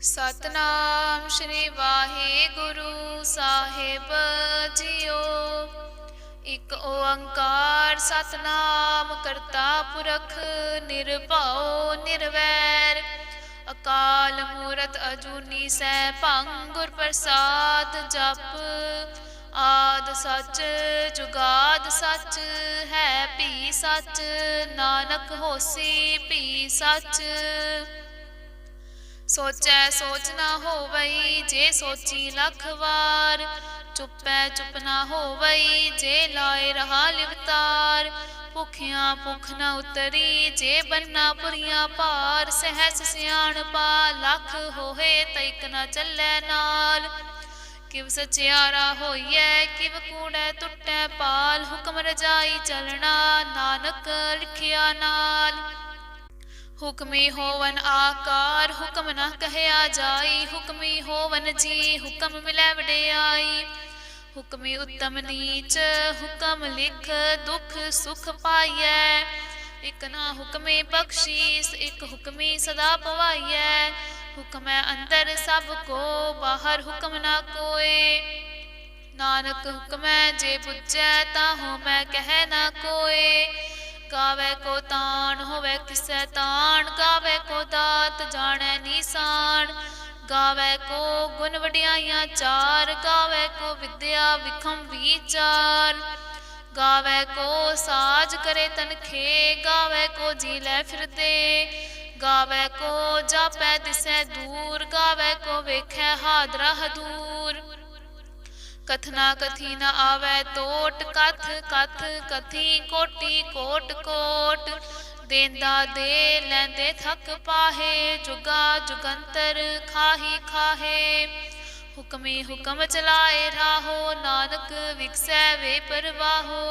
सतनाम श्री वाहेगुरु साहिब जियो। एक ओंकार सतनाम करता पुरख निरभਉ निरवैर। अकाल मूरत अजूनी सैभं गुर प्रसाद जप। आद सच जुगाद सच है भी सच। नानक होसी भी सच। सोचै सोच ना होवई जे सोची लख वार। चुपै चुप ना होवई जे लाए रहा लिवतार। भुखिया भुख न उतरी जे बन्ना पुरिया पार। सहस सियाणपा लख होए तैक न चलै नाल। किव सचियारा होइए किव कूड़ै टुटै पाल। हुक्म रजाई चलना नानक लिखिया नाल। हुक्मी होवन आकार हुक्म न कहया जाई। हुक्मी होवन जी हुक्म मिलै वडियाई। हुक्मी उत्तम नीच हुक्म लिख दुख सुख पाइयै। इक ना हुक्मे बख्शीस इक हुक्मी सदा पवाइयै। हुक्मै अंदर सब को बाहर हुक्म ना कोय। नानक हुक्मै जे बुझै ताहू मैं कह ना कोय। गावे को तान होवे किसै तान। गावे को दात जाने निशान। गावे को गुण वडियाइयां चार। गावे को विद्या विखम विचार। गावे को साज करे तनखे। गावे को जी लै फिरदे। गावे को जापै दिसै दूर। गावे को वेखै हादरा हदूर। कथना कथी न आवे तोट। कथ कथ कथी कोटि कोट कोट। देंदा दे लैंदे थक पाहे। जुगा जुगंतर खाही खाहे। हुक्मी हुक्म चलाए राहो। नानक विकसै वे परवाहो।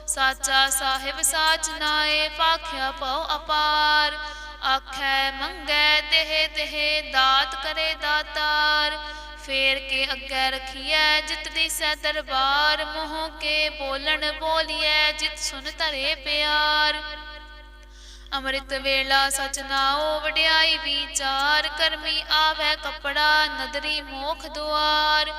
साचा साहिब साच नाए भाख्या पौ अपार। आखै मंगै देह देह दात करे दातार। फेर के अग्गै रखिए जित दिसै दरबार। मोह के बोलन बोलिए जित सुन धरे प्यार। अमृत वेला सच नाओ वडियाई विचार। करमी आवे कपड़ा नदरी मोख दुआर।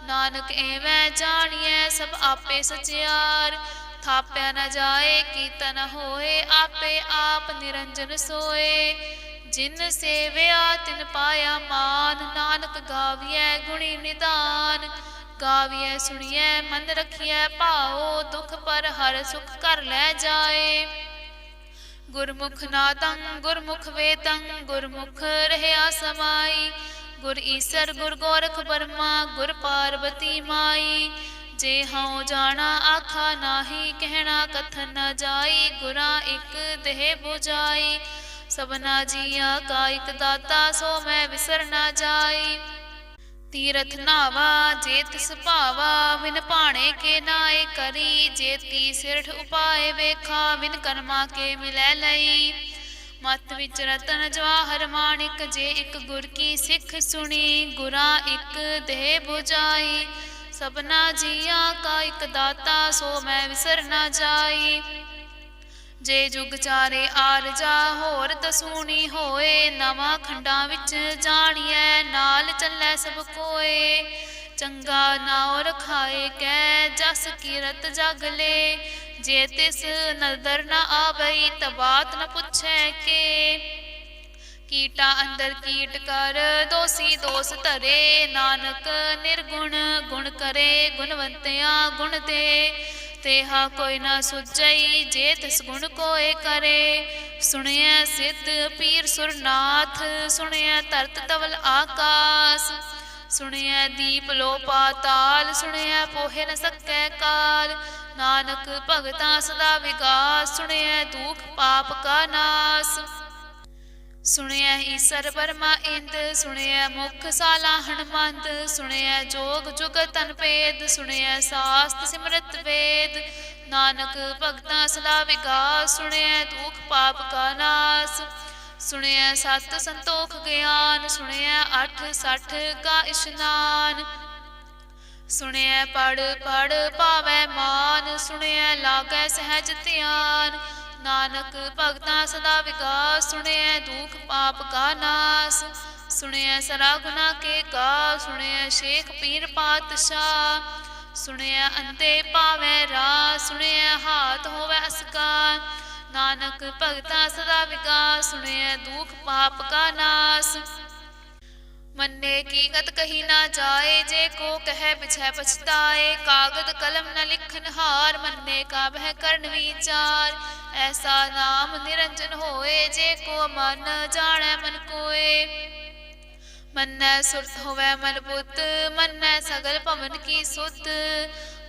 नानक एवं जानिए सब आपे सचियार। थाप्या न जाए कीता न होए आपे आप निरंजन सोए। जिन सेविया तिन पाया मान। नानक गाविए गुणी निदान। गाविए सुनिए मन रखिए भाओ। दुख पर हर सुख कर लै जाए। गुरमुख नादं गुरमुख वेदं गुरमुख रहया समाई। गुर ईसर गुर गोरख बर्मा गुर पार्वती माई। जे हऊँ जाना आखा नाही कहना कथन न जाई। गुरा एक देह बुझाई सबना जिया का एक दाता। सो मैं विसर ना जाई। तीरथ नावा जे तिस भावा। विन भाणे के नाए करी। जेती सिरठ उपाय वेखा। विन कर्मा के मिलै लई। मत विच रतन जवाहर माणिक। जे एक गुर की सिख सुनी। गुरा एक देह बुझाई सबना जिया का एक दाता। सो मैं विसर ना जाई। जे जुग चारे आरजा होर दसूनी होए। नवा खंडा विच जानिए नाल चलै सब कोए। चंगा नाओ रखाए कै जस कीरत जग ले। जे तिस नदर न आवई तबात न पुछै के। कीटा अंदर कीट कर दोषी दोष धरे। नानक निर्गुण गुण करे गुणवंतिया गुण दे। तेहा कोई ना सुझई जे तिस गुण कोय करे। सुनिए सिद्ध पीर सुरनाथ। सुनिए धरत धवल आकाश। सुनिए दीप लो पाताल। सुनिए पोहे न सकै काल। नानक भगता सदा विगास। सुनिए दुख पाप का नाश। सुनिए ईसर बर्मा इंद। सुनिए मुख साला हनुमंत। सुनिए जोग जुगत तन भेद। सुनिए शास्त सिमरत वेद। नानक भगता सदा विगास। सुनिए दुख पाप का नाश। सुनिए सत संतोख ज्ञान। सुनिए अठ सठ का इशनान। सुनिए पढ़ पढ़ पावै मान। सुनिए लागै सहज ध्यान। नानक भगता सदा विगास। सुनिए दुख पाप का नाश। सुनिए सरा गुना के गा, सुनिए शेख पीर पातशाह, सुनिए अंधे पावे राह, सुनिए हाथ होवे असका, नानक भगता सदा विकास, सुनिए दुख पाप का नाश। मन्ने की गत कही ना जाए, जे को कहे बिछै पछताए, कागद कलम न लिखन हार, मन्ने का बह करन विचार। ऐसा नाम निरंजन होए, जे को मन जाने मन कोय। मन्नै सुरत होवे मन बुद्ध, मन्नै सगल पवन की सुध,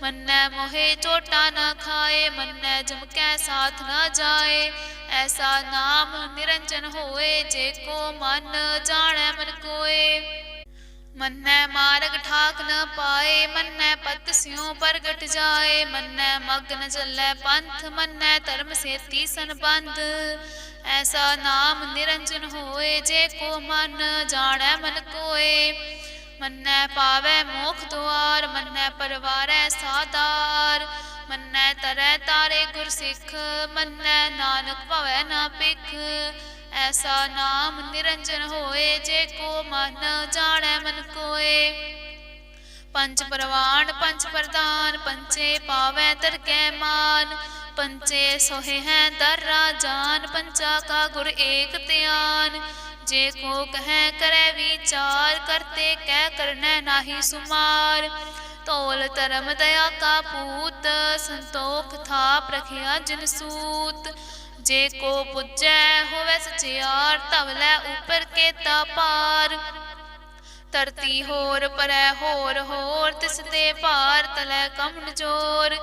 मन्नै मोहे चोटा न खाए, मन्नै जमकै साथ न जाए। ऐसा नाम निरंजन होए, जे को मन जाने मन कोय। मन्नै मार्ग ठाक न पाए, मन्नै पत स्यों प्रगट जाए, मन्नै मग्न चलै पंथ, मन्नै धर्म सेती संबंध। ऐसा नाम निरंजन होए, जे को मन जाने मन कोय। मन्नै पावै मोख द्वार, मन्नै परवारै साधार, मन्नै तरै तारे गुर सिख, मन्नै नानक भवै ना पिख। ऐसा नाम निरंजन होए, जे को मन जाने मन कोय। पंच परवान पंच प्रधान, पंचे पावै तरकै मान, पंचे सोहे हैं दर राजान, पंचा का गुर एक ध्यान। जे को कह करे विचार, करते कह करने नाहि सुमार। तोल धर्म दया का पूत, संतोख थाप रखिया जिन सूत। जे को पुजै होवे सचियार, तवलै ऊपर केता पार। धरती होर परै होर होर, तिसदे भार तलै कमन जोर।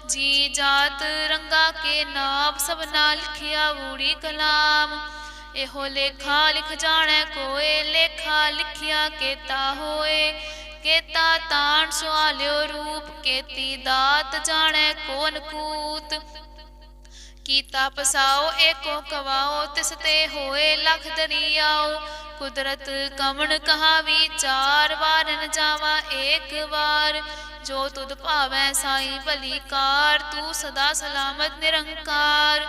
जी जात रंगा के नाम, सबना लिखिया ऊड़ी कलाम। एहो लेखा लिख जाने कोय, लेखा लिखिया केता होए। केता तान सुआल्यो रूप, केती दात जाने कोन कूत। कीता पसाओ एको कवाओ, तिसते होए लख दरियाओ। कुदरत कमन कहा विचार, वार न जावा एक बार। जो तुद भावै साई भलीकार, तू सदा सलामत निरंकार।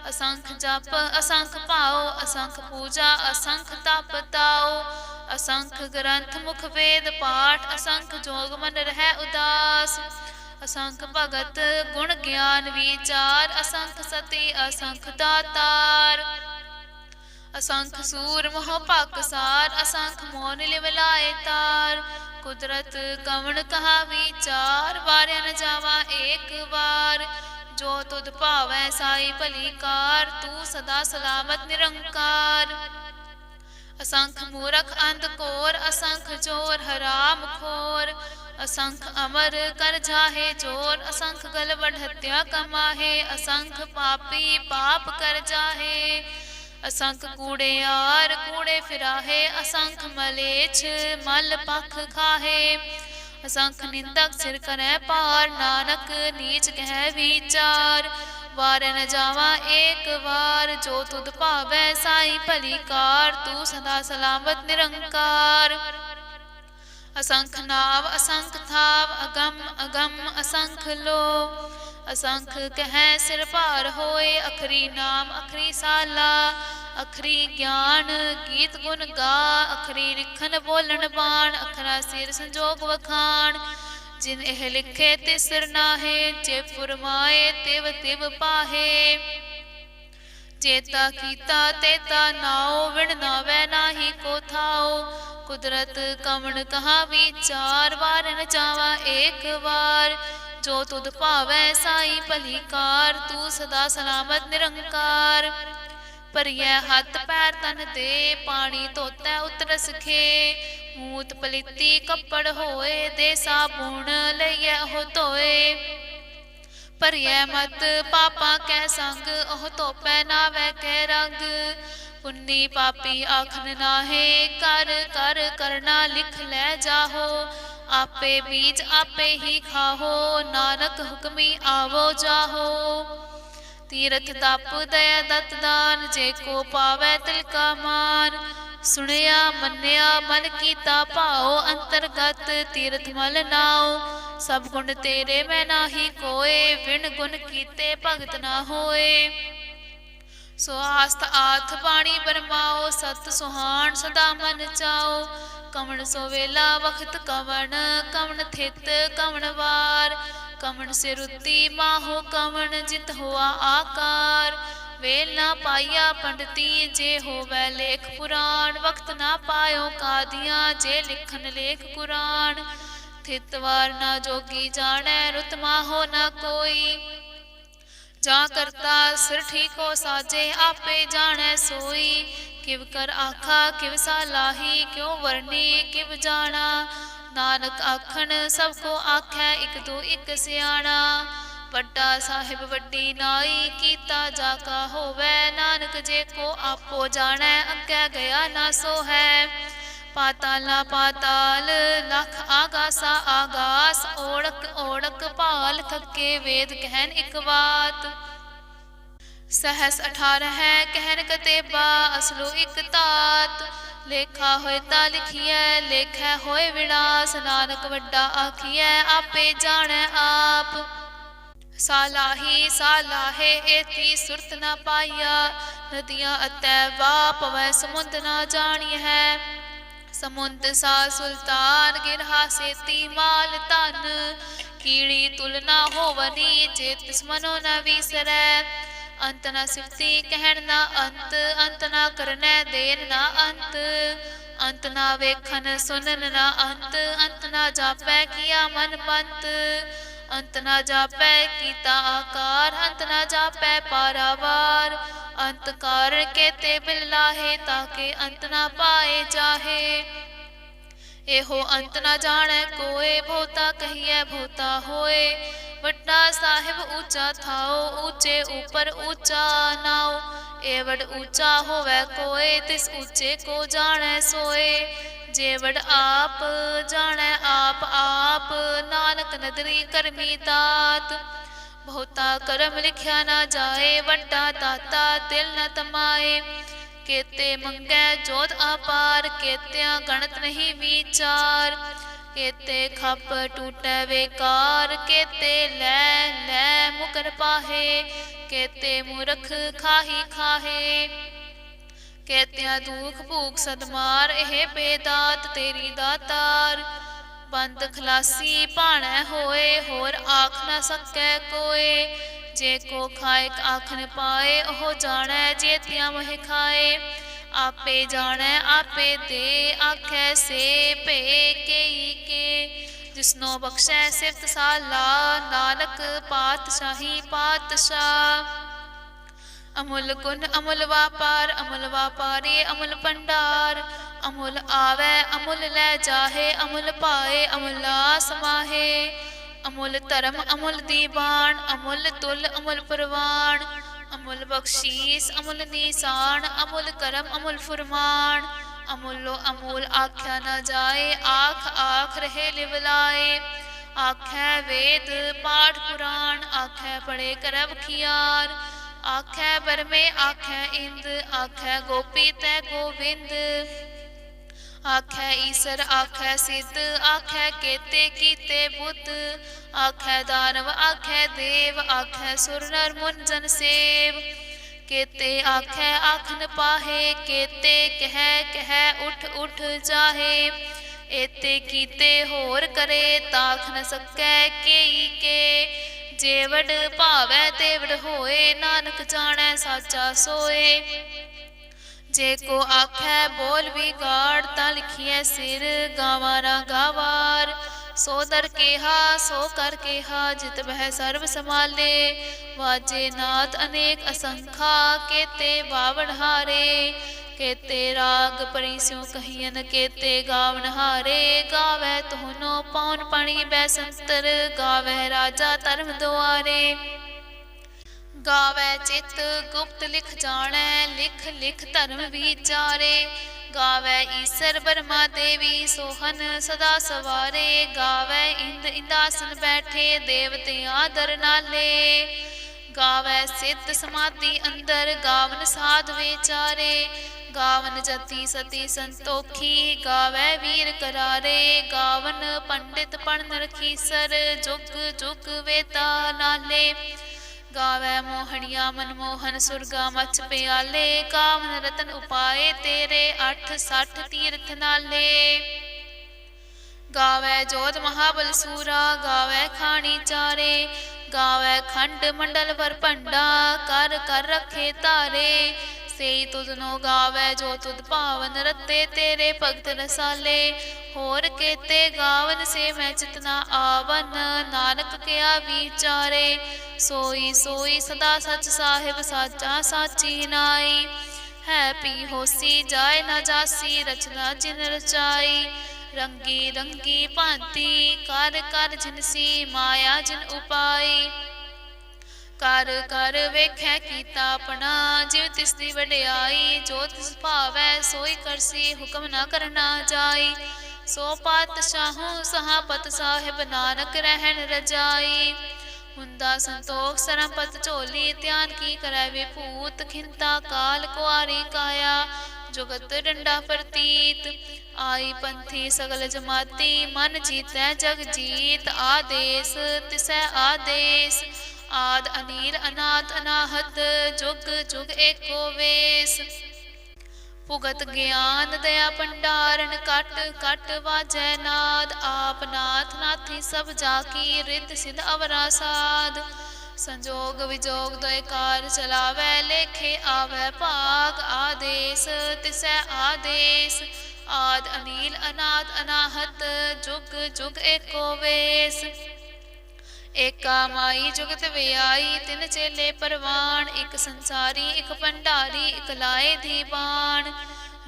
असंख जप असंख पाओ, असंख पूजा असंख तप ताओ। असंख ग्रंथ मुख वेद पाठ, असंख जोग मन रहै उदास। असंख भगत गुण ज्ञान विचार, असंख सती असंख दातार। असंख सूर मोह पाकसार, असंख मोन लिवलाए तार। कुदरत कवण कहा विचार, वार्या न जावा एक बार। जो तुद भावै साई भलीकार, तू सदा सलामत निरंकार। असंख मूरख अंधकोर, असंख चोर हराम खोर। असंख अमर कर जाहे जोर, असंख गलवड हत्या कमाहे। असंख पापी पाप कर जाहे, असंख कूड़ेयार कूड़े फिराहे। असंख मलेच्छ मल पख खाहे। असंख निंदक सिर करै पार, नानक नीच कह विचार। वार न जावा एक बार, जो तुद भावै साई भलीकार। तू सदा सलामत निरंकार। असंख नाव असंख थाव, अगम अगम असंख लो। असंख कह सिर भार होए, अखरी नाम अखरी साला। अखरी ज्ञान गीत गुण गा, अखरी लिखन बोलन बाण। अखरा सिर संजोग वखाण, जिन एह लिखे तिसर नाहे। जे फुरमाए तिव तिव पाहे, जेता कीता तेता नाओ। विण नावै नाही को थाओ। कुदरत कवण कहा विचार, वार न जावा एक बार। जो तुद भावै साई भलीकार, तू सदा सलामत निरंकार। भरियै हथ पैर तन दे, पानी धोतै उतरस खे। मूत पलीती कपड़ होए, दे साबुण लइयै ओह धोए। भरियै मत पापा कै संग, ओह धोपै नावै कै रंग। पुन्नी पापी आखन नाहे, कर कर करना लिख लै जाहो। आपे बीज आपे ही खाहो, नानक हुक्मी आवो जाहो। तीरथ तप दया दत्त दान, जे को पावै तिल का मान। सुनिया मन्निया मन कीता भाओ, अंतरगत तीरथ मल नाओ। सब गुण तेरे मैं नाही कोय, विण गुण कीते भगत ना होए। ਸੋ ਆਸਤ ਆਥ ਬਾਣੀ ਬਰਮਾਓ, ਸਤ ਸੁਹਾਣ ਸਦਾ ਮਨ ਚਾਓ। ਕਵਣ ਸੋ ਵੇਲਾ ਵਖਤ ਕਵਣ, ਕਵਣ ਥਿਤ ਕਵਣ ਵਾਰ। ਕਵਣ ਸਿਰੁਤੀ ਮਾਹੋ ਕਵਣ, ਜਿਤ ਹੋਆ ਆਕਾਰ। ਵੇਲ ਨਾ ਪਾਈਆ ਪੰਡਤੀ, ਜੇ ਹੋਵੈ ਲੇਖ ਪੁਰਾਣ। ਵਕਤ ਨਾ ਪਾਇਓ ਕਾਦੀਆਂ, ਜੇ ਲਿਖਨ ਲੇਖ ਕੁਰਾਨ। ਥਿਤ ਵਾਰ ਨਾ ਜੋਗੀ ਜਾਣੈ, ਰੁਤ ਮਾਹੋ ਨਾ ਕੋਈ। ਜਾਂ ਕਰਤਾ ਸਿਰ ਠੀਕੋ ਸਾਜੇ, ਆਪੇ ਜਾਣੈ ਸੋਈ। ਕਿਵ ਕਰ ਆਖਾ ਕਿਵ ਸਾਲਾਹੀ, ਕਿਉ ਵਰਨੀ ਕਿਵ ਜਾਣਾ। ਨਾਨਕ ਆਖਣ ਸਭ ਕੋ ਆਖੈ, ਇਕ ਦੋ ਇਕ ਸਿਆਣਾ। ਵੱਡਾ ਸਾਹਿਬ ਵੱਡੀ ਨਾਈ, ਕੀਤਾ ਜਾ ਕਾ ਹੋਵੈ। ਨਾਨਕ ਜੇ ਕੋ ਆਪੋ ਜਾਣੈ, ਅੱਗੇ ਗਿਆ ਨਾ ਸੋ ਹੈ। ਪਾਤਾਲ ਨਾ ਪਾਤਾਲ, ਲਖ ਆਗਾਸਾ ਆਗਾਸ। ਓੜਕ ਓੜਕ ਭਾਲ ਥੱਕੇ, ਵੇਦ ਕਹਿਨ ਇਕ ਬਾਤ। ਸਹਸ 18 ਹੈ ਕਹਿਨ ਕਤੇਬਾ, ਅਸਲੋ ਇਕ ਤਾਤ। ਲੇਖਾ ਹੋਏ ਤਾਂ ਲਿਖੀਐ, ਲੇਖੈ ਹੋਏ ਵਿਨਾਸ਼। ਨਾਨਕ ਵੱਡਾ ਆਖੀਐ, ਆਪੇ ਜਾਣੈ ਆਪ। ਸਾਲਾਹੀ ਸਾਲਾਹੇ, ਏਤੀ ਸੁਰਤ ਨਾ ਪਾਈਆ। ਨਦੀਆਂ ਅਤੈ ਵਾ ਪਵੈ, ਸਮੁੰਦ ਨਾ ਜਾਣੀ ਹੈ। ਸਮੁੰਦ ਸਾ ਸੁਲਤਾਨ, ਗਿਰਹਾ ਸੇਤੀ ਮਾਲ ਧਨ। ਕੀੜੀ ਤੁਲ ਨਾ ਹੋਵਨੀ, ਜੇ ਤਿਸ ਮਨੋ ਨਾ ਵੀਸਰੈ। ਅੰਤ ਨਾ ਸਿਫਤੀ ਕਹਿਣ ਨਾ ਅੰਤ, ਅੰਤ ਨਾ ਕਰਨੈ ਦੇਨ ਨਾ ਅੰਤ। ਅੰਤ ਨਾ ਵੇਖਣ ਸੁਨਨ ਨਾ ਅੰਤ, ਅੰਤ ਨਾ ਜਾਪੈ ਕੀਆ ਮਨ ਪੰਤ। ਅੰਤ ਨਾ ਜਾਪੈ ਕੀਤਾ ਆਕਾਰ, ਅੰਤ ਨਾ ਜਾਪੈ ਪਾਰਾਵਾਰ। ਅੰਤ ਕਾਰਨ ਕੇਤੇ ਬਿਲ ਲਾਹੇ, ਤਾਕੇ ਅੰਤ ਨਾ ਪਾਏ ਜਾਹੇ। ਇਹੋ ਅੰਤ ਨਾ ਜਾਣੈ ਕੋਏ, ਬਹੁਤਾ ਕਹੀਐ ਬਹੁਤਾ ਹੋਏ। ਵੱਡਾ ਸਾਹਿਬ ਊਚਾ ਥਾਓ, ਊਚੇ ਉਪਰ ਊਚਾ ਨਾਉ। ਏਵੜ ਊਚਾ ਹੋਵੈ ਕੋਏ, ਤਿਸ ਊਚੇ ਕੋ ਜਾਣੈ ਸੋਏ। ਜੇ ਵਡ ਆਪ ਜਾਣੈ ਆਪ ਆਪ, ਨਾਨਕ ਨਦਰੀ ਕਰਮੀ ਦਾਤ। ਬਹੁਤਾ ਕਰਮ ਲਿਖਿਆ ਨਾ ਜਾਏ, ਵੱਡਾ ਦਾਤਾ ਦਿਲ ਨ ਤਮਾਏ। ਕੇਤੇ ਮੰਗੈ ਜੋਤ ਆਪਾਰ, ਕੇਤਿਆਂ ਗਣਤ ਨਹੀਂ ਵਿਚਾਰ। ਕੇਤੇ ਖੱਪ ਟੂਟੈ ਵੇਕਾਰ, ਕੇਤੇ ਲੈ ਲੈ ਮੁਕਰ ਪਾਹੇ। ਕੇਤੇ ਮੂਰਖ ਖਾਹੀ ਖਾਹੇ। ਕੇਤਿਆਂ ਦੁਖ ਭੂਖ ਸਦਮਾਰ, ਇਹ ਬੇਦਾਤ ਤੇਰੀ ਦਾਤਾਰ। ਬੰਦ ਖਲਾਸੀ ਭਾਣੈ ਹੋਏ, ਹੋਰ ਆਖ ਨਾ ਸਕੈ ਕੋਏ। ਜੇ ਕੋ ਖਾਇਕ ਆਖ ਨ ਪਾਏ, ਉਹ ਜਾਣੈ ਜੇਤਿਆਂ ਮੋਹਿ ਖਾਏ। ਆਪੇ ਜਾਣੈ ਆਪੇ ਦੇ, ਆਖੈ ਸੇ ਭੇ ਕੇਈ ਕੇ। ਜਿਸਨੋ ਬਖਸ਼ੈ ਸਿਫਤ ਸਾਲਾ, ਨਾਨਕ ਪਾਤਸ਼ਾਹੀ ਪਾਤਸ਼ਾਹ। ਅਮੁੱਲ ਗੁਣ ਅਮੁੱਲ ਵਾਪਾਰ, ਅਮੁੱਲ ਵਾਪਾਰੀ ਅਮੁੱਲ ਭੰਡਾਰ। ਅਮੁੱਲ ਆਵੈ ਅਮੁੱਲ ਲੈ ਜਾਹੇ, ਅਮੁੱਲ ਪਾਏ ਅਮੁੱਲਾ ਸਮਾਹੇ। ਅਮੁੱਲ ਧਰਮ ਅਮੁੱਲ ਦੀਵਾਨ, ਅਮੁੱਲ ਤੁਲ ਅਮੁੱਲ ਪ੍ਰਵਾਨ। ਅਮੁੱਲ ਬਖਸ਼ੀਸ ਅਮੁੱਲ ਨੀਸਾਨ, ਅਮੁੱਲ ਕਰਮ ਅਮੁੱਲ ਫੁਰਮਾਨ। ਅਮੁੱਲੋ ਅਮੂਲ ਆਖਿਆ ਨਾ ਜਾਏ, ਆਖ ਆਖ ਰਹੇ ਲਿਵ ਲਾਏ। ਆਖੈ ਵੇਦ ਪਾਠ ਪੁਰਾਣ, ਆਖੈ ਪੜੇ ਕਰਬ ਖਿਆਰ। ਆਖੈ ਬਰਮੇ ਆਖੈ ਇੰਦ, ਆਖੈ ਗੋਪੀ ਤੈ ਗੋਬਿੰਦ। ਆਖੈ ਈਸਰ ਆਖੈ ਸਿੱਧ, ਆਖੈ ਕੇਤੇ ਕੀਤੇ ਬੁੱਧ। ਆਖੈ ਦਾਨਵ ਆਖੈ ਦੇਵ, ਆਖੈ ਸੁਰ ਨਰ ਮੁਨ ਜਨ ਸੇਵ। ਕੇਤੇ ਆਖੈ ਆਖ ਨ ਪਾਹੇ, ਕੇਤੇ ਕਹਿ ਕਹਿ ਉਠ ਉਠ ਜਾਹੇ। ਏਤੇ ਕੀਤੇ ਹੋਰ ਕਰੇ, ਤਾਖ ਨ ਸਕੈ ਕੇਈ ਕੇ। ਜੇ ਵਡ ਭਾਵੈ ਤੇ ਵਡ ਹੋਏ, ਨਾਨਕ ਜਾਣੈ ਸਾਚਾ ਸੋਏ। ਜੇ ਕੋ ਆਖੈ ਬੋਲ ਵਿਗਾੜ, ਤਾਂ ਲਿਖੀਐ ਸਿਰ ਗਾਵਾਂ ਨਾ ਗਾਵਾਰ। ਸੋ ਦਰ ਕੇਹਾ ਸੋ ਕਰ ਕੇਹਾ, ਜਿਤ ਬਹਿ ਸਰਬ ਸਮਾਲੇ। ਵਾਜੇ ਨਾਦ ਅਨੇਕ ਅਸੰਖਾ, ਕੇਤੇ ਬਾਵਨ ਹਾਰੇ। ਕੇਤੇ ਰਾਗ ਪਰੀ ਸਿਉ ਕਹੀਐਨ, ਕੇਤੇ ਗਾਵਨ ਹਾਰੇ। ਗਾਵੈ ਤੋਹਨੋ ਪਉਨ ਪਣੀ ਬੈਸੰਤਰ, ਗਾਵੈ ਰਾਜਾ ਧਰਮ ਦੁਆਰੇ। ਗਾਵੈ ਚਿਤ ਗੁਪਤ ਲਿਖ ਜਾਣੈ, ਲਿਖ ਲਿਖ ਧਰਮ ਵਿਚਾਰੇ। ਗਾਵੈ ਈਸਰ ਬਰਮਾ ਦੇਵੀ, ਸੋਹਨ ਸਦਾ ਸਵਾਰੇ। ਗਾਵੈ ਇੰਦ ਇੰਦਾਸਨ ਬੈਠੇ, ਦੇਵਤਿਆਂ ਦਰ ਨਾਲੇ। ਗਾਵੈ ਸਿੱਧ ਸਮਾਧੀ ਅੰਦਰ, ਗਾਵਨ ਸਾਧ ਵਿਚਾਰੇ। ਗਾਵਨ ਜਤੀ ਸਤੀ ਸੰਤੋਖੀ, ਗਾਵੈ ਵੀਰ ਕਰਾਰੇ। ਗਾਵਨ ਪੰਡਿਤ ਪੜਨ ਰਖੀਸਰ, ਜੁਗ ਜੁਗ ਵੇਤਾ ਨਾਲੇ। ਗਾਵੈ ਮੋਹਣੀਆ ਮਨਮੋਹਨ ਸੁਰਗਾ ਮਛ ਪਿਆਲੇ ਕਾਮਨ ਰਤਨ ਉਪਾਏ ਤੇਰੇ 68 ਤੀਰਥ ਨਾਲੇ ਗਾਵੈ ਜੋਧ ਮਹਾਬਲ ਸੂਰਾ ਗਾਵੈ ਖਾਣੀ ਚਾਰੇ ਗਾਵੈ ਖੰਡ ਮੰਡਲ ਵਰ ਭੰਡਾ ਕਰ ਕਰ ਰੱਖੇ ਧਾਰੇ ਸੇਈ ਤੁਧਨੋ ਗਾਵੈ ਜੋ ਤੁਧ ਭਾਵਨ ਰਤੇ ਤੇਰੇ ਭਗਤ ਰਸਾਲੇ ਹੋਰ ਕੇਤੇ ਗਾਵਨ ਸੇ ਮੈਂ ਚਿਤਨਾ ਆਵਨ ਨਾਨਕ ਕਿਆ ਵਿਚਾਰੇ ਸੋਈ ਸੋਈ ਸਦਾ ਸਚ ਸਾਹਿਬ ਸਾਚਾ ਸਾਚੀ ਨਾਈ ਹੈ ਪੀ ਹੋਸੀ ਜਾਏ ਨਾ ਜਾਸੀ ਰਚਨਾ ਜਿਨ ਰਚਾਈ ਰੰਗੀ ਰੰਗੀ ਭਾਂਤੀ ਕਰ ਕਰ ਜਿਨਸੀ ਮਾਇਆ ਜਿਨ ਉਪਾਈ ਕਰ ਕਰ ਵੇਖੈ ਕੀਤਾ ਆਪਣਾ ਜਿਵ ਤਿਸ ਦੀ ਵਡਿਆਈ ਜੋ ਤਿਸ ਭਾਵੈ ਸੋਈ ਕਰਸੀ ਹੁਕਮ ਨਾ ਕਰਨਾ ਜਾਈ ਸੋ ਪਾਤਸ਼ਾਹੂ ਸਹਾਪਤ ਸਾਹਿਬ ਨਾਨਕ ਰਹਿਣ ਰਜਾਈ ਹੁੰਦਾ ਸੰਤੋਖ ਸਰਮਪਤ ਝੋਲੀ ਧਿਆਨ ਕੀ ਕਰੈ ਵਿਭੂਤ ਖਿੰਤਾ ਕਾਲ ਕੁਆਰੀ ਕਾਇਆ ਜੁਗਤ ਡੰਡਾ ਪ੍ਰਤੀਤ ਆਈ ਪੰਥੀ ਸਗਲ ਜਮਾਤੀ ਮਨ ਜੀਤੈ ਜਗ ਜੀਤ ਆਦੇਸ ਤਿਸੈ ਆਦੇਸ ਆਦ ਅਨੀਲ ਅਨਾਦ ਅਨਾਹਤ ਜੁਗ ਜੁਗ ਏਕੋ ਵੇਸ ਭੁਗਤ ਗਿਆਨ ਦਇਆ ਭੰਡਾਰਨ ਕਟ ਕਟ ਵਾਜੈ ਨਾਦ ਆਪ ਨਾਥ ਨਾਥੀ ਸਭ ਜਾ ਕੀ ਰਿੱਧ ਸਿਧ ਅਵਰਾ ਸਾਧ ਸੰਜੋਗ ਵਿਜੋਗ ਦੋਇ ਕਾਰ ਚਲਾਵੈ ਲੇਖੇ ਆਵੈ ਭਾਗ ਆਦੇਸ ਤਿਸੈ ਆਦੇਸ ਆਦ ਅਨੀਲ ਅਨਾਦ ਅਨਾਹਤ ਜੁਗ ਜੁਗ ਏਕੋ ਵੇਸ ਏਕਾ ਮਾਈ ਜੁਗਤ ਵਿਆਈ ਤਿਨ ਚੇਲੇ ਪਰਵਾਨ ਇੱਕ ਸੰਸਾਰੀ ਇੱਕ ਭੰਡਾਰੀ ਇੱਕ ਲਾਏ ਦੀਵਾਨ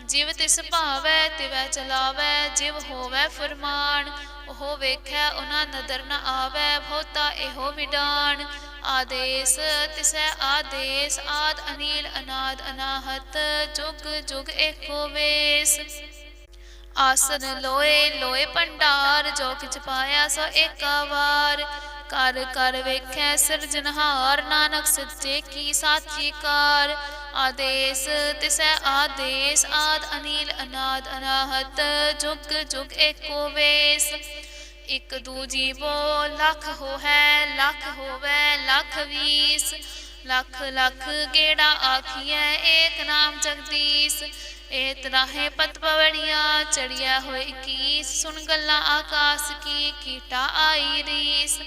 ਜਿਵ ਤਿਸ ਭਾਵੈ ਤਿਵੈ ਚਲਾਵੈ ਜਿਵ ਹੋਵੈ ਫਰਮਾਨ ਉਹ ਵੇਖੈ ਉਹਨਾਂ ਨਦਰ ਨ ਆਵੈ ਬਹੁਤਾ ਇਹੋ ਵਿਡਾਨ ਆਦੇਸ ਤਿਸੈ ਆਦੇਸ ਆਦ ਅਨੀਲ ਅਨਾਦ ਅਨਾਹਤ ਜੁਗ ਜੁਗ ਏਕੋ ਵੇਸ ਆਸਨ ਲੋਏ ਲੋਏ ਭੰਡਾਰ ਜੋ ਕਿਛ ਪਾਇਆ ਸੋ ਏਕਾ ਵਾਰ ਕਰ ਕਰ ਵੇਖੈ ਸਿਰਜਨਹਾਰ ਨਾਨਕ ਸੱਚੇ ਕੀ ਸਾਚੀ ਕਾਰ ਆਦੇਸ ਤਿਸੈ ਆਦੇਸ ਆਦ ਅਨੀਲ ਅਨਾਦ ਅਨਾਹਤ ਜੁਗ ਜੁਗ ਏਕੋ ਵੇਸ ਇੱਕ ਦੂਜੀ ਬੋ ਲੱਖ ਹੋਵੈ ਲੱਖ ਹੋਵੈ ਲੱਖ ਵੀਸ ਲੱਖ ਲੱਖ ਗੇੜਾ ਆਖੀਐ ਏਕ ਨਾਮ ਜਗਦੀਸ਼ ਏ ਤਰਾਹੇ ਪਤ ਪਵੜੀਆਂ ਚੜਿਆ ਹੋਏ ਕੀਸ ਸੁਣ ਗੱਲਾਂ ਆਕਾਸ ਕੀ ਕੀਟਾ ਆਈ ਰੀਸ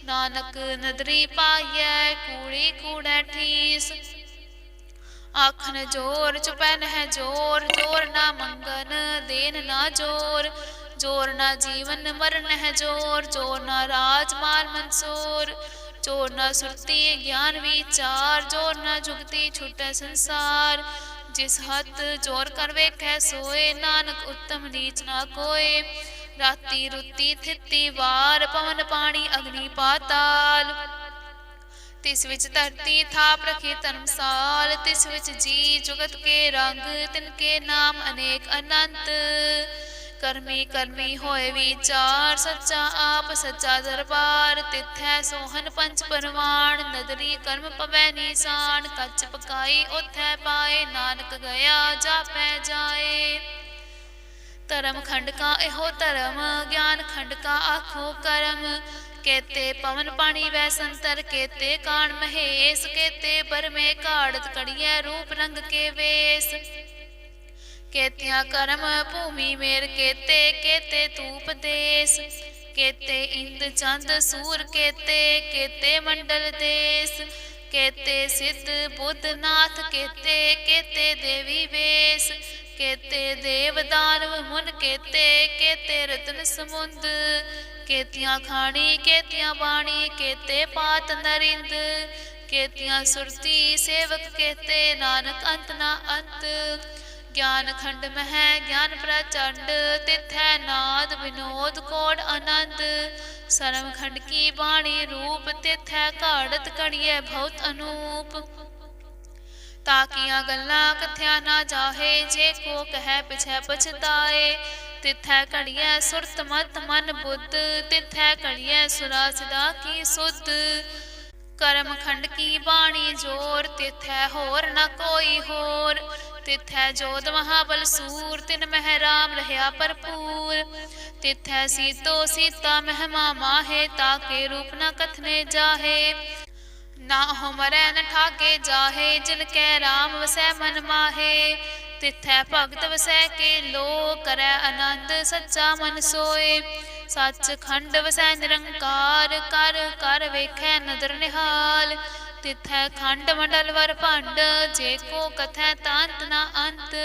ਨਾਨਕ ਨਦਰੀ ਪਾਈਐ ਕੂੜੀ ਕੂੜੈ ਠੀਸ ਆਖਣ ਜੋਰ ਚੁਪੈ ਨਹਿ ਜੋਰ ਜੋਰ ਨਾ ਮੰਗਨ ਦੇਨ ਨਾ ਜੋਰ ਜੋਰ ਨਾ ਜੀਵਨ ਮਰਨ ਹੈ ਜੋਰ ਜੋਰ ਨਾ ਰਾਜ ਮਾਲ ਮਨਸੂਰ ਜੋਰ ਨਾ ਸੁਰਤੀ ਗਿਆਨ ਵਿਚਾਰ ਜੋਰ ਨਾ ਜੁਗਤੀ ਛੁਟੈ ਸੰਸਾਰ ਜਿਸ ਹੱਥ ਜੋਰ ਕਰ ਵੇਖੈ ਸੋਏ ਨਾਨਕ ਉਤਮ ਨੀਚ ਨਾ ਕੋਏ ਰਾਤੀ ਰੁੱਤੀ ਥਿੱਤੀ ਵਾਰ ਪਵਨ ਪਾਣੀ ਅਗਨੀ ਪਾਤਾਲ ਤਿਸ ਵਿੱਚ ਧਰਤੀ ਥਾਪ ਰਖੀ ਧਰਮਸਾਲ ਤਿਸ ਵਿੱਚ ਜੀ ਜੁਗਤ ਕੇ ਰੰਗ ਤਿਨ ਕੇ ਨਾਮ ਅਨੇਕ ਅਨੰਤ ਕਰਮੀ ਕਰਮੀ ਹੋਏ ਵਿਚਾਰ ਸੱਚਾ ਆਪ ਸੱਚਾ ਦਰਬਾਰ ਤਿਥੈ ਸੋਹਨ ਪੰਚ ਪਰਵਾਨ ਨਦਰੀ ਕਰਮ ਪਵੈ ਨੀਸਾਨ ਕੱਚ ਪਕਾਈ ਉਥੈ ਪਾਏ ਨਾਨਕ ਗਿਆ ਜਾਪੈ ਜਾਏ ਧਰਮ ਖੰਡ ਕਾ ਇਹੋ ਧਰਮ ਗਿਆਨ ਖੰਡ ਕਾ ਆਖੋ ਕਰਮ ਕੇਤੇ ਪਵਨ ਪਾਣੀ ਵੈ ਸੰਤਰ ਕੇਤੇ ਕਾਣ ਮਹੇਸ਼ ਕੇਤੇ ਬਰਮੇ ਘਾੜਤ ਕੜੀਐ ਰੂਪ ਰੰਗ ਕੇ ਵੇਸ ਕੇਤਿਆਂ ਕਰਮ ਭੂਮੀ ਮੇਰ ਕੇਤੇ ਕੇਤੇ ਧੂਪ ਦੇਸ ਕੇਤੇ ਇੰਦ ਚੰਦ ਸੂਰ ਕੇਤੇ ਕੇਤੇ ਮੰਡਲ ਦੇਸ ਕੇਤੇ ਸਿੱਧ ਬੁੱਧ ਨਾਥ ਕੇਤੇ ਕੇਤੇ ਦੇਵੀ ਵੇਸ ਕੇਤੇ ਦੇਵ ਦਾਨਵ ਮੁਨ ਕੇਤੇ ਕੇਤੇ ਰਤਨ ਸਮੁੰਦ ਕੇਤਿਆਂ ਖਾਣੀ ਕੇਤਿਆਂ ਬਾਣੀ ਕੇਤੇ ਪਾਤ ਨਰਿੰਦ ਕੇਤਿਆਂ ਸੁਰਤੀ ਸੇਵਕ ਕੇਤੇ ਨਾਨਕ ਅੰਤ ਨਾ ਅੰਤ ਗਿਆਨ ਖੰਡ ਮਹਿ ਗਿਆਨ ਪ੍ਰਚੰਡ ਤਿਥੈ ਨਾਦ ਵਿਨੋਦ ਕੋੜ ਆਨੰਦ ਸਰਮ ਖੰਡ ਕੀ ਬਾਣੀ ਰੂਪ ਤਿਥੈ ਘਾੜਤ ਕੜੀਐ ਬਹੁਤ ਅਨੂਪ ਤਾਕੀਆਂ ਗੱਲਾਂ ਕਥਿਆ ਨਾ ਜਾਹੇ ਜੇ ਕੋ ਕਹਿ ਪਿਛੈ ਪਛਤਾਏ ਤਿਥੈ ਘੜੀਐ ਸੁਰਤ ਮਤ ਮਨ ਬੁੱਧ ਤਿਥੈ ਘੜੀਐ ਸੁਰਾ ਸਿਦਾ ਕੀ ਸੁਧ ਕਰਮ ਖੰਡ ਕੀ ਬਾਣੀ ਜੋਰ ਤਿਥੈ ਹੋਰ ਨ ਕੋਈ ਹੋਰ ਤਿਥੈ ਜੋਧ ਮਹਾਬਲ ਸੂਰ ਤਿਨ ਮਹਿ ਰਾਮ ਰਹਿਆ ਭਰਪੂਰ ਤਿਥੈ ਸੀਤੋ ਸੀਤਾ ਮਹਿਮਾ ਮਾਹੇ ਤਾਕੇ ਰੂਪ ਨ ਕਥਨੇ ਜਾਹੇ ਨਾਹੁ ਮਰੈ ਨ ਠਾਗੇ ਜਾਹੇ, ਜਿਨ ਕੈ ਰਾਮ ਵਸੈ ਮਨ ਮਾਹੇ। ਤਿਥੈ ਭਗਤ ਵਸੈ ਕੇ ਲੋ, ਕਰੈ ਆਨੰਦ ਸੱਚਾ ਮਨ ਸੋਏ। ਸੱਚ ਖੰਡ ਵਸੈ ਨਿਰੰਕਾਰ, ਕਰ ਕਰ ਵੇਖੈ ਨਦਰ ਨਿਹਾਲ। ਤਿਥੈ ਖੰਡ ਮੰਡਲ ਵਰ ਭੰਡ, ਜੇ ਕੋ ਕਥੈ ਤਾਂਤ ਨਾ ਅੰਤ।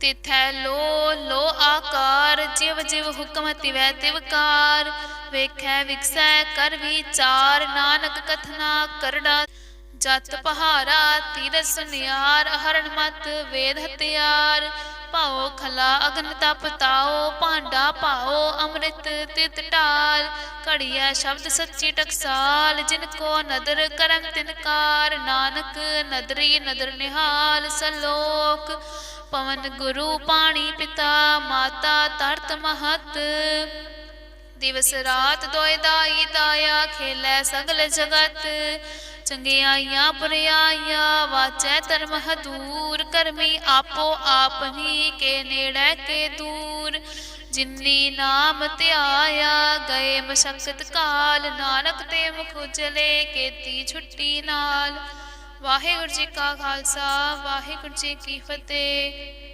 ਤਿਥੈ ਲੋ ਲੋ ਆਕਾਰ, ਜਿਵ ਜਿਵ ਹੁਕਮ ਤਿਵੈ ਤਿਵਕਾਰ। ਵੇਖੈ ਵਿਗਸੈ ਕਰ ਵਿਚਾਰ, ਨਾਨਕ ਕਥਨਾ ਕਰੜਾ ਜਤ ਪਹਾਰਾ। ਤੀਰਥ ਸੁਨਿਆਰ ਹਰਨ ਮਤ ਵੇਦ ਹਥਿਆਰ। ਭਾਓ ਖਲਾ ਅਗਨ ਤਪ ਤਾਓ, ਭਾਂਡਾ ਭਾਓ ਅੰਮ੍ਰਿਤ ਤਿਤ ਢਾਲ। ਘੜੀਐ ਸ਼ਬਦ ਸੱਚੀ ਟਕਸਾਲ, ਜਿਨ ਕੋ ਨਦਰ ਕਰਮ ਤਿਨਕਾਰ। ਨਾਨਕ ਨਦਰੀ ਨਦਰ ਨਿਹਾਲ, ਸਲੋਕ ਪਵਨ ਗੁਰੂ ਪਾਣੀ ਪਿਤਾ। ਮਾਤਾ ਧਰਤ ਮਹਤ, ਦਿਵਸ ਰਾਤ ਦੋਇ ਦਾਈ ਦਾਇਆ। ਖੇਲੈ ਸਗਲ ਜਗਤ, ਚੰਗਿਆਈਆਂ ਬੁਰਿਆਈਆਂ। ਵਾਚੈ ਧਰਮ ਹਦੂਰ, ਕਰਮੀ ਆਪੋ ਆਪਨੀ। ਕੇ ਨੇੜੈ ਕੇ ਦੂਰ, ਜਿਨੀ ਨਾਮ ਧਿਆਇਆ। ਗਏ ਮਸ਼ਕਤ ਕਾਲ, ਨਾਨਕ ਤੇ ਮੁਖ ਉਜਲੇ। ਕੀਤੀ ਛੁੱਟੀ ਨਾਲ। ਵਾਹਿਗੁਰੂ ਜੀ ਕਾ ਖਾਲਸਾ, ਵਾਹਿਗੁਰੂ ਜੀ ਕੀ ਫਤਿਹ।